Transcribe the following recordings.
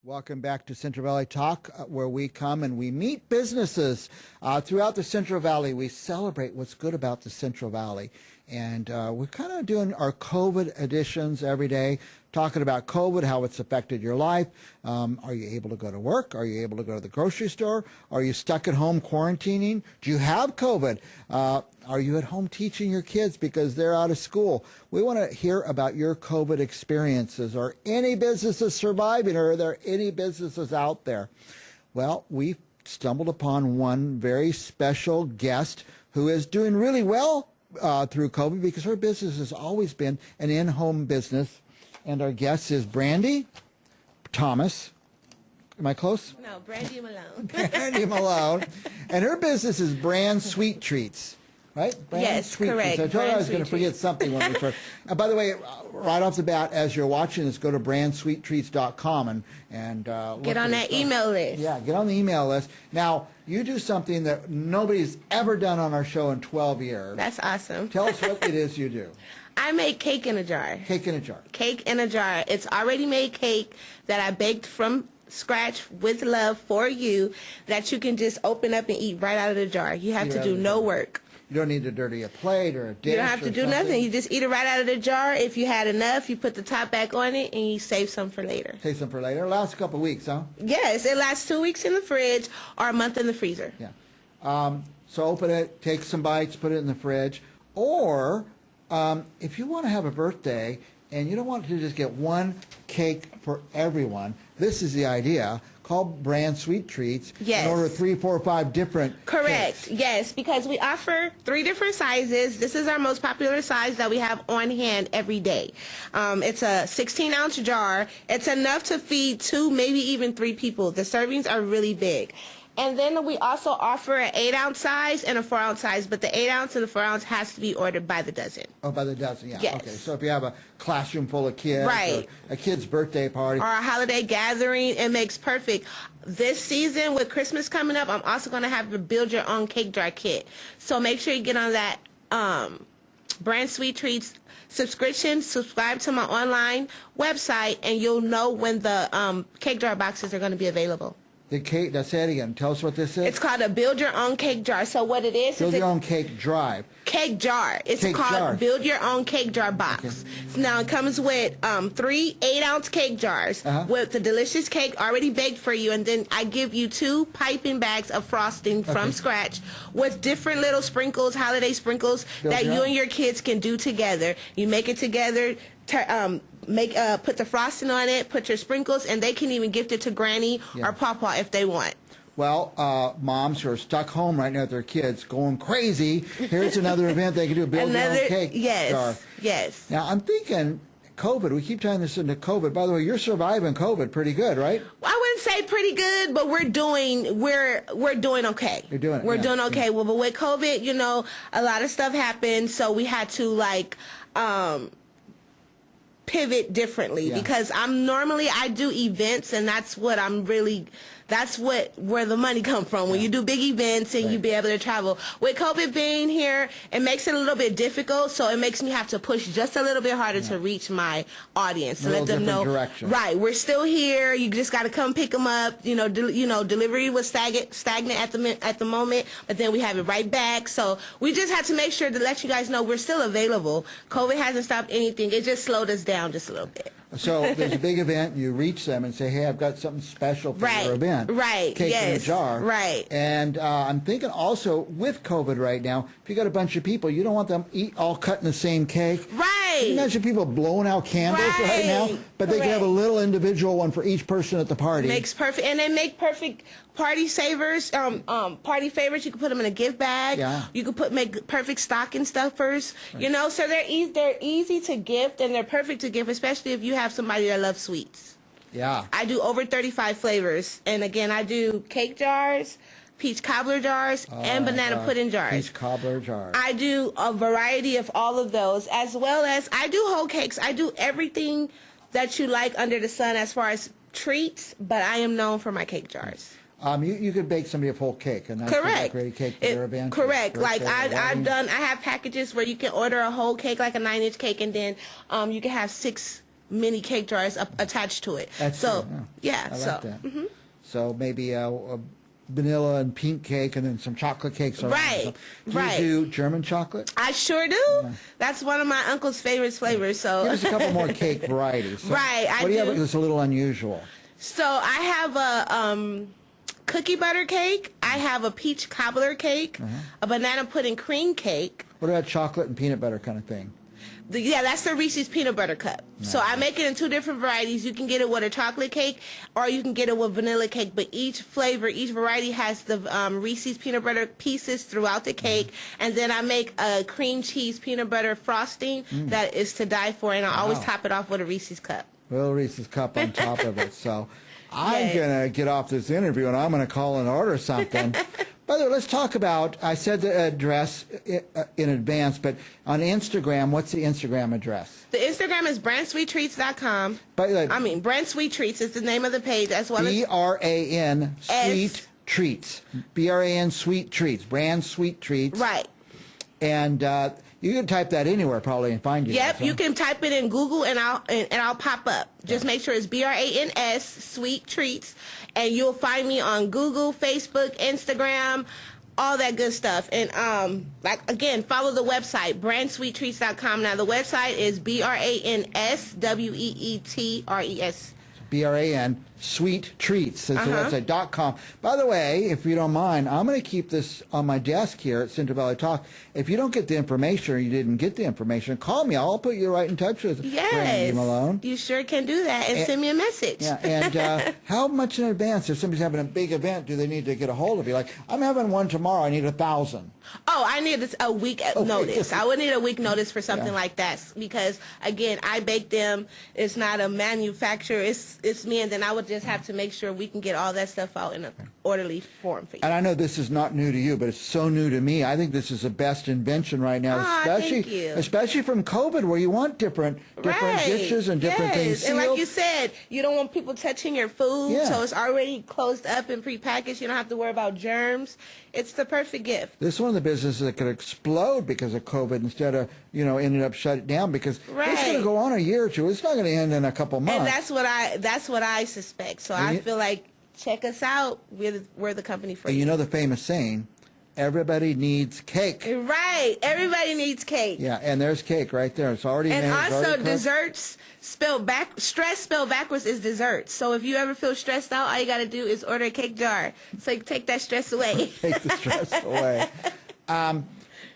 Welcome back to Central Valley Talk, where we come and we meet businesses throughout the Central Valley. We celebrate what's good about the Central Valley. And we're kind of doing our COVID editions every day, talking about COVID, how it's affected your life. Are you able to go to work? Are you able to go to the grocery store? Are you stuck at home quarantining? Do you have COVID? Are you at home teaching your kids because they're out of school? We want to hear about your COVID experiences. Are any businesses surviving, or are there any businesses out there? Well, we stumbled upon one very special guest who is doing really well through COVID, because her business has always been an in-home business. And our guest is Brandi Thomas. Am I close? No, Brandi Malone. Brandi Malone. And her business is Bran Sweet Treats. Right? Bran Yes, Sweet correct. Treats. I told you I was going to forget something when we first. By the way, right off the bat, as you're watching this, go to brandsweettreats.com and Get on that email list. Yeah, get on the email list. Now, you do something that nobody's ever done on our show in 12 years. That's awesome. Tell us what it is you do. I make cake in a jar. Cake in a jar. Cake in a jar. It's already made cake that I baked from scratch with love for you, that you can just open up and eat right out of the jar. You have to do no work. You don't need to dirty a plate or a dish. You don't have to do nothing. You just eat it right out of the jar. If you had enough, you put the top back on it, and you save some for later. Save some for later. It lasts a couple of weeks, huh? Yes, it lasts 2 weeks in the fridge or a month in the freezer. Yeah. So open it, take some bites, put it in the fridge. Or if you want to have a birthday and you don't want to just get one cake for everyone, this is the idea. Call Bran Sweet Treats and order 3, 4, 5 different Correct. cakes. Yes, because we offer 3 different sizes. This is our most popular size that we have on hand every day. It's a 16-ounce jar. It's enough to feed 2, maybe even 3 people. The servings are really big. And then we also offer an 8-ounce size and a 4-ounce size, but the 8-ounce and the 4-ounce has to be ordered by the dozen. Oh, by the dozen, yeah. Yes. Okay, so if you have a classroom full of kids, right, or a kid's birthday party, or a holiday gathering, it makes perfect. This season with Christmas coming up, I'm also going to have the build your own cake jar kit. So make sure you get on that Bran Sweet Treats subscription, subscribe to my online website, and you'll know when the cake jar boxes are going to be available. The cake, let's say it again. Tell us what this is. It's called a build your own cake jar. So what it is, Build your own cake drive. Cake jar. It's cake called jar. Build Your Own Cake Jar Box. Okay. So now it comes with 3 8-ounce cake jars with the delicious cake already baked for you, and then I give you 2 piping bags of frosting from scratch with different little sprinkles, holiday sprinkles that you and your kids can do together. You make it together. Put the frosting on it, put your sprinkles, and they can even gift it to Granny or Papa if they want. Well, moms who are stuck home right now with their kids going crazy, here's another event they can do, build your own cake jar. Yes. Now, I'm thinking COVID, we keep tying this into COVID. By the way, you're surviving COVID pretty good, right? I wouldn't say pretty good, but we're doing okay. You're doing it. We're doing okay. Well, but with COVID, you know, a lot of stuff happened, so we had to pivot differently because I do events, and that's what where the money come from. When you do big events and you be able to travel. With COVID being here, it makes it a little bit difficult, so it makes me have to push just a little bit harder to reach my audience, to let them know, right, we're still here. You just got to come pick them up. Delivery was stagnant at the moment, but then we have it right back. So we just had to make sure to let you guys know we're still available. COVID hasn't stopped anything. It just slowed us down just a little bit. So there's a big event, you reach them and say, hey, I've got something special for your event. Right, Cake in a jar. Right. And I'm thinking also with COVID right now, if you got a bunch of people, you don't want them all cutting the same cake. Right. Can you imagine people blowing out candles right now? But they can have a little individual one for each person at the party. Makes perfect, and they make perfect party savers, party favorites. You can put them in a gift bag. Yeah. You can make perfect stocking stuffers. Right. So they're easy to gift, and they're perfect to gift, especially if you have somebody that loves sweets. Yeah. I do over 35 flavors, and again, I do cake jars, peach cobbler jars, and banana pudding jars. Peach cobbler jars. I do a variety of all of those, as well as I do whole cakes. I do everything that you like under the sun as far as treats, but I am known for my cake jars. You could bake somebody a full cake, a nice decorated cake for their event. Correct. Like I have packages where you can order a whole cake, like a 9-inch cake, and then you can have 6 mini cake jars attached to it. That's so true. yeah, I so like that. So maybe a vanilla and pink cake, and then some chocolate cakes. Right, Do you do German chocolate? I sure do. Yeah. That's one of my uncle's favorite flavors. So give us a couple more cake varieties. So right, what do you have that's a little unusual? So I have a cookie butter cake. I have a peach cobbler cake, a banana pudding cream cake. What about chocolate and peanut butter kind of thing? Yeah, that's the Reese's peanut butter cup. Nice. So I make it in 2 different varieties. You can get it with a chocolate cake, or you can get it with vanilla cake. But each flavor, each variety has the Reese's peanut butter pieces throughout the cake. And then I make a cream cheese peanut butter frosting that is to die for, and I always top it off with a Reese's cup. Little Reese's cup on top of it. So I'm going to get off this interview, and I'm going to call and order something. By the way, let's talk about, I said the address in advance, but on Instagram, what's the Instagram address? The Instagram is bransweettreats.com. I mean, Bran Sweet Treats is the name of the page, as well as B-R-A-N Sweet Treats. B-R-A-N Sweet Treats. Bran Sweet Treats. Right. And you can type that anywhere probably and find you. Yep, you can type it in Google and I'll pop up. Just make sure it's B-R-A-N-S Sweet Treats, and you'll find me on Google, Facebook, Instagram, all that good stuff. And again, follow the website bransweettreats.com. Now the website is BRANSWEETRES. B-R-A-N Sweet Treats is the website.com. By the way, if you don't mind, I'm going to keep this on my desk here at Central Valley Talk. If you don't get the information or you didn't get the information, call me. I'll put you right in touch with Brandi Malone. You sure can do that, and send me a message. Yeah, and how much in advance, if somebody's having a big event, do they need to get a hold of you? Like, I'm having one tomorrow. I need 1,000. Oh, I need a week notice. I would need a week notice for something like that because, again, I bake them. It's not a manufacturer. It's me, and then I would just have to make sure we can get all that stuff out in an orderly form for you. And I know this is not new to you, but it's so new to me. I think this is the best invention right now, especially from COVID, where you want different dishes and different things sealed. And like you said, you don't want people touching your food, so it's already closed up and prepackaged. You don't have to worry about germs. It's the perfect gift. This is one of the businesses that could explode because of COVID instead of, ended up shut down because it's going to go on a year or two. It's not going to end in a couple months. And that's what I suspect. So I feel like check us out. We're the company for you. You know the famous saying, everybody needs cake. Right. Everybody needs cake. Yeah, and there's cake right there. It's already made. And also desserts stress spelled backwards is dessert. So if you ever feel stressed out, all you got to do is order a cake jar. So you can take that stress away. Take the stress away.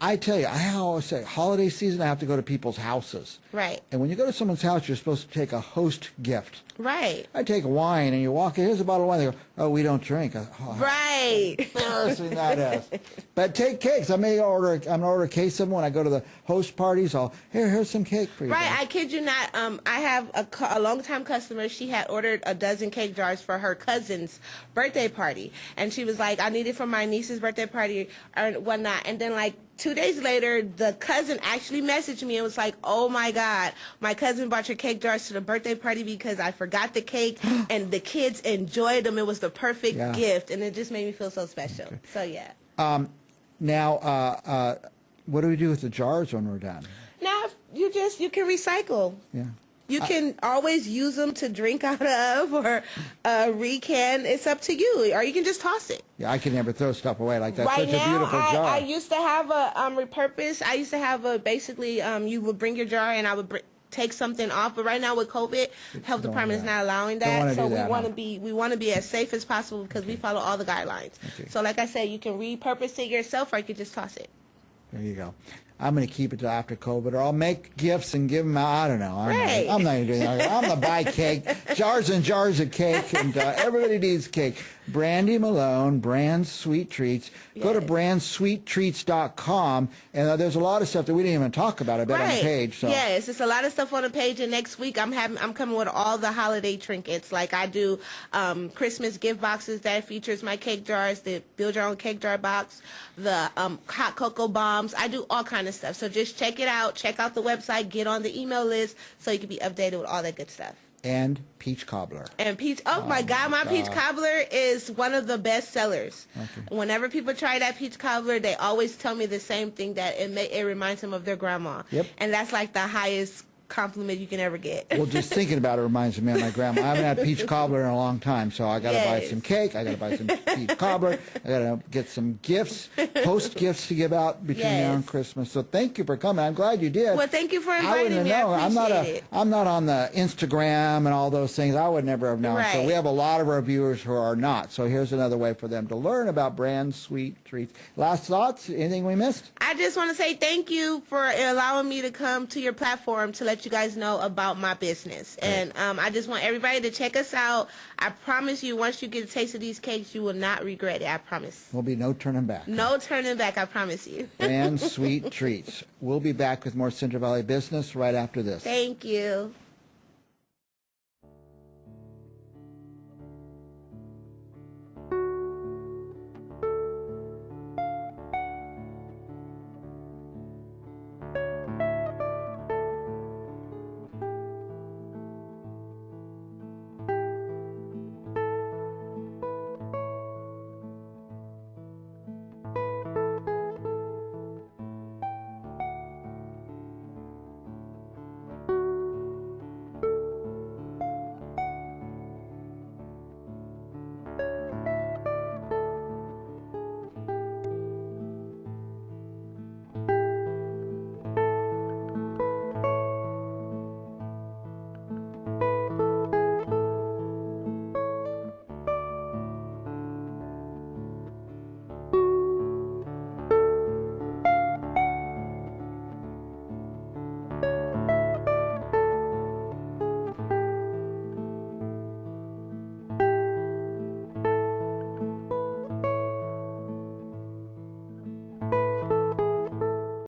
I tell you, I always say, holiday season, I have to go to people's houses. Right. And when you go to someone's house, you're supposed to take a host gift. Right. I take wine, and you walk in, here's a bottle of wine. They go, oh, we don't drink. Right. Embarrassing that is. But take cakes. I'm going to order a case of them when I go to the host parties. Here's some cake for you. Right. Guys. I kid you not. I have a long-time customer. She had ordered a dozen cake jars for her cousin's birthday party. And she was like, I need it for my niece's birthday party or whatnot. And then, 2 days later, the cousin actually messaged me and was like, oh, my God, my cousin brought your cake jars to the birthday party because I forgot the cake, and the kids enjoyed them. It was the perfect gift, and it just made me feel so special. Okay. So, yeah. Now, what do we do with the jars when we're done? Now, you can recycle. Yeah. You can always use them to drink out of or recan. It's up to you. Or you can just toss it. Yeah, I can never throw stuff away like that. Right Such a beautiful jar. I used to have a repurpose. I used to have basically you would bring your jar and I would take something off. But right now with COVID, health department is not allowing that. So we want to be as safe as possible because we follow all the guidelines. Okay. So like I said, you can repurpose it yourself or you can just toss it. There you go. I'm going to keep it till after COVID, or I'll make gifts and give them out. I don't know. Right. I'm not going to do that. I'm going to buy cake, jars and jars of cake, and everybody needs cake. Brandi Malone, Bran Sweet Treats. Yes. Go to bransweettreats.com, and there's a lot of stuff that we didn't even talk about, I bet, on the page. So. Yes, it's a lot of stuff on the page, and next week I'm coming with all the holiday trinkets. Like I do Christmas gift boxes that features my cake jars, the build your own cake jar box, the hot cocoa bombs. I do all kind of stuff. So just check it out. Check out the website. Get on the email list so you can be updated with all that good stuff. And peach cobbler. And peach. Oh my God, my peach cobbler is one of the best sellers. Okay. Whenever people try that peach cobbler, they always tell me the same thing, that it reminds them of their grandma. Yep. And that's like the highest compliment you can ever get. Well, just thinking about it reminds me of my grandma. I haven't had peach cobbler in a long time, so I got to buy some cake. I got to buy some peach cobbler. I got to get some gifts, post gifts to give out between now and Christmas. So thank you for coming. I'm glad you did. Well, thank you for inviting me. I appreciate it. I'm not on the Instagram and all those things. I would never have known. Right. So we have a lot of our viewers who are not. So here's another way for them to learn about Bran's sweet treats. Last thoughts? Anything we missed? I just want to say thank you for allowing me to come to your platform to let you guys know about my business. Right. And I just want everybody to check us out. I promise you, once you get a taste of these cakes, you will not regret it. I promise. There'll be no turning back. No turning back, I promise you. Bran's sweet treats. We'll be back with more Central Valley business right after this. Thank you.